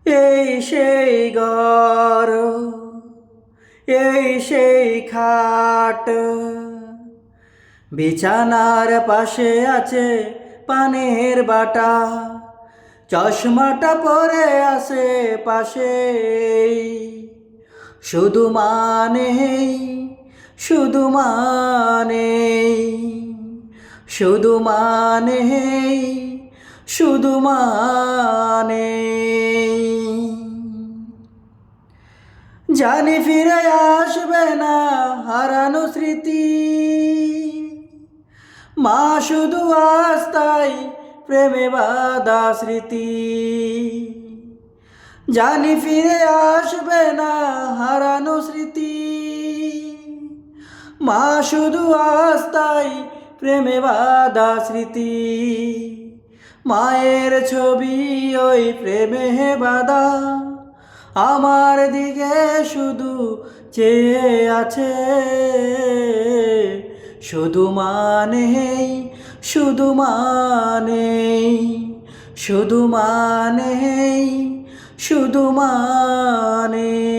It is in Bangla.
এই সেই ঘর, এই সেই খাট, বিছানার পাশে আছে পানের বাটা, চশমাটা পরে আছে পাশে। শুধু মানেই, শুধু মানেই, শুধু মানেই, শুধু মানেই। জানি ফিরে আসবে না হারানো স্মৃতি, মা শুধু আস্তাই প্রেমে বাঁধা স্মৃতি। জানি ফিরে আসবে না হারানো স্মৃতি, মা শুধু আস্তাই প্রেমে বাঁধা স্মৃতি। মায়ের ছবি ওই প্রেমে বাঁধা আমার দিকে শুধু চেয়ে আছে। শুধু মানেই, শুধু মানেই, শুধু মানেই, শুধু মানেই।